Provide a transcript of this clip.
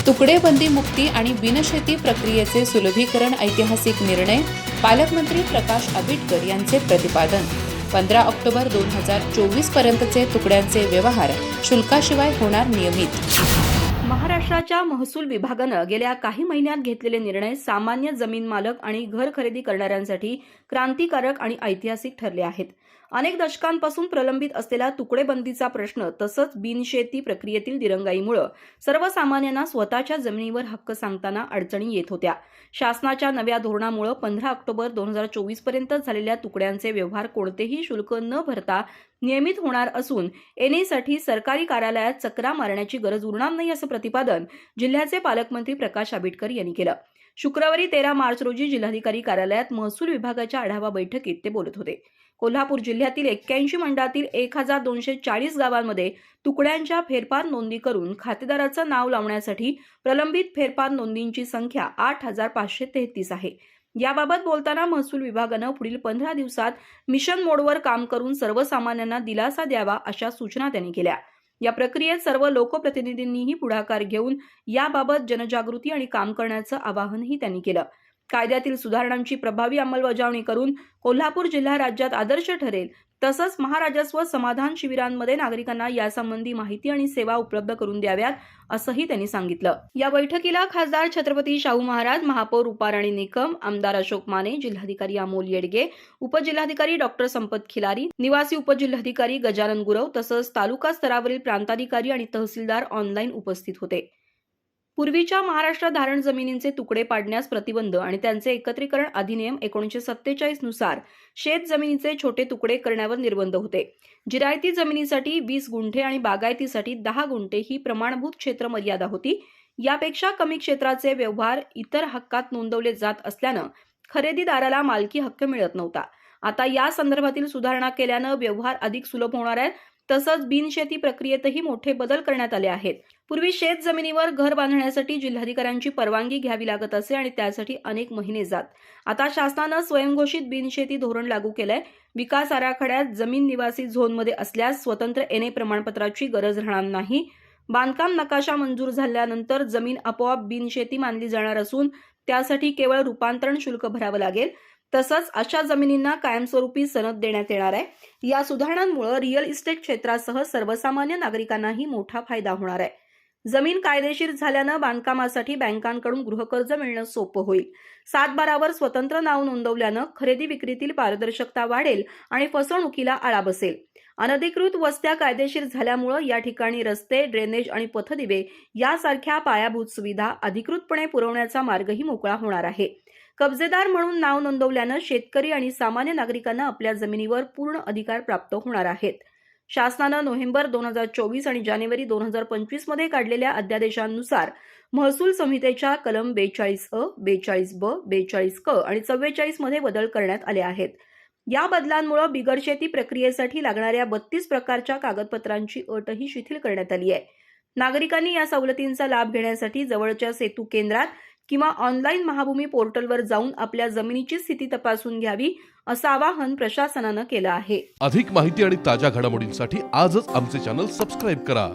तुकडेबंदी मुक्ती आणि बिनशेती प्रक्रियेचे सुलभीकरण ऐतिहासिक निर्णय, पालकमंत्री प्रकाश आंबेडकर यांचे प्रतिपादन. 15 ऑक्टोबर 2024 पर्यंतचे तुकड्यांचे व्यवहार शुल्काशिवाय होणार नियमित. महाराष्ट्राच्या महसूल विभागानं गेल्या काही महिन्यात घेतलेले निर्णय सामान्य जमीन मालक आणि घर खरेदी करणाऱ्यांसाठी क्रांतिकारक आणि ऐतिहासिक ठरले आहेत. अनेक दशकांपासून प्रलंबित असलेला तुकडेबंदीचा प्रश्न तसंच बिनशेती प्रक्रियेतील दिरंगाईमुळे सर्वसामान्यांना स्वतःच्या जमिनीवर हक्क सांगताना अडचणी येत होत्या. शासनाच्या नव्या धोरणामुळे 15 ऑक्टोबर 2024 पर्यंत झालेल्या तुकड्यांचे व्यवहार कोणतेही शुल्क न भरता नियमित होणार असून एनएसाठी सरकारी कार्यालयात चकरा मारण्याची गरज उरणार नाही असं प्रतिपादन जिल्ह्याचे पालकमंत्री प्रकाश आंबेडकर यांनी केलं. शुक्रवारी 13 मार्च रोजी जिल्हाधिकारी कार्यालयात महसूल विभागाच्या आढावा बैठकीत ते बोलत होते. कोल्हापूर जिल्ह्यातील 81 मंडळातील 1240 गावांमध्ये तुकड्यांच्या फेरफार नोंदी करून खातेदाराचं नाव लावण्यासाठी प्रलंबित फेरफार नोंदींची संख्या 8533 आहे. याबाबत बोलताना महसूल विभागानं पुढील 15 दिवसात मिशन मोडवर काम करून सर्वसामान्यांना दिलासा द्यावा अशा सूचना त्यांनी केल्या. या प्रक्रियेत सर्व लोकप्रतिनिधींनीही पुढाकार घेऊन याबाबत जनजागृती आणि काम करण्याचं आवाहनही त्यांनी केलं. कायद्यातील सुधारणांची प्रभावी अंमलबजावणी करून कोल्हापूर जिल्हा राज्यात आदर्श ठरेल. तसंच महाराजस्व समाधान शिबिरांमध्ये नागरिकांना यासंबंधी माहिती आणि सेवा उपलब्ध करून द्याव्यात असंही त्यांनी सांगितलं. या बैठकीला खासदार छत्रपती शाहू महाराज, महापौर रुपाराणी निकम, आमदार अशोक माने, जिल्हाधिकारी अमोल येडगे, उपजिल्हाधिकारी डॉक्टर संपत खिलारी, निवासी उपजिल्हाधिकारी गजानन गुरव तसंच तालुका स्तरावरील प्रांताधिकारी आणि तहसीलदार ऑनलाईन उपस्थित होते. पूर्वीच्या महाराष्ट्र धारण जमिनींचे तुकडे पाडण्यास प्रतिबंध आणि त्यांचे एकत्रीकरण अधिनियम 1947 नुसार शेत जमिनीचे छोटे तुकडे करण्यावर निर्बंध होते. जिरायती जमिनीसाठी 20 गुंठे आणि बागायतीसाठी 10 गुंठे ही प्रमाणभूत क्षेत्र मर्यादा होती. यापेक्षा कमी क्षेत्राचे व्यवहार इतर हक्कात नोंदवले जात असल्यानं खरेदीदाराला मालकी हक्क मिळत नव्हता. आता या संदर्भातील सुधारणा केल्यानं व्यवहार अधिक सुलभ होणार आहेत. तसंच बिनशेती प्रक्रियेतही मोठे बदल करण्यात आले आहेत. पूर्वी शेत जमिनीवर घर बांधण्यासाठी जिल्हाधिकाऱ्यांची परवानगी घ्यावी लागत असे आणि त्यासाठी अनेक महिने जात. आता शासनानं स्वयंघोषित बिनशेती धोरण लागू केलंय. विकास आराखड्यात जमीन निवासी झोनमध्ये असल्यास स्वतंत्र एनए प्रमाणपत्राची गरज राहणार नाही. बांधकाम नकाशा मंजूर झाल्यानंतर जमीन आपोआप बिनशेती मानली जाणार असून त्यासाठी केवळ रूपांतरण शुल्क भरावं लागेल. तसंच अशा जमिनींना कायमस्वरूपी सनद देण्यात येणार आहे. या सुधारणांमुळे रिअल इस्टेट क्षेत्रासह सर्वसामान्य नागरिकांनाही मोठा फायदा होणार आहे. जमीन कायदेशीर झाल्यानं बांधकामासाठी बँकांकडून गृहकर्ज मिळणं सोपं होईल. 7/12 स्वतंत्र नाव नोंदवल्यानं खरेदी विक्रीतील पारदर्शकता वाढेल आणि फसवणुकीला आळा बसेल. अनधिकृत वस्त्या कायदेशीर झाल्यामुळे या ठिकाणी रस्ते, ड्रेनेज आणि पथदिवे यासारख्या पायाभूत सुविधा अधिकृतपणे पुरवण्याचा मार्गही मोकळा होणार आहे. कब्जेदार म्हणून नाव नोंदवल्यानं शेतकरी आणि सामान्य नागरिकांना आपल्या जमिनीवर पूर्ण अधिकार प्राप्त होणार आहेत. शासनानं नोव्हेंबर 2024 आणि जानेवारी 2025 मध्ये काढलेल्या अध्यादेशांनुसार महसूल संहितेच्या कलम 42अ, 42ब, 42क आणि 44 मध्ये बदल करण्यात आले आहेत. या बदलांमुळे बिगरशेती प्रक्रियेसाठी लागणाऱ्या 32 प्रकारच्या कागदपत्रांची अटही शिथिल करण्यात आली आहे. नागरिकांनी या सवलतींचा लाभ घेण्यासाठी जवळच्या सेतू केंद्रात किंवा ऑनलाईन महाभूमी पोर्टलवर जाऊन आपल्या जमिनीची स्थिती तपासून घ्यावी असं आवाहन प्रशासनानं केलं आहे. अधिक माहिती आणि ताज्या घडामोडींसाठी आजच आमचे चॅनल सबस्क्राईब करा.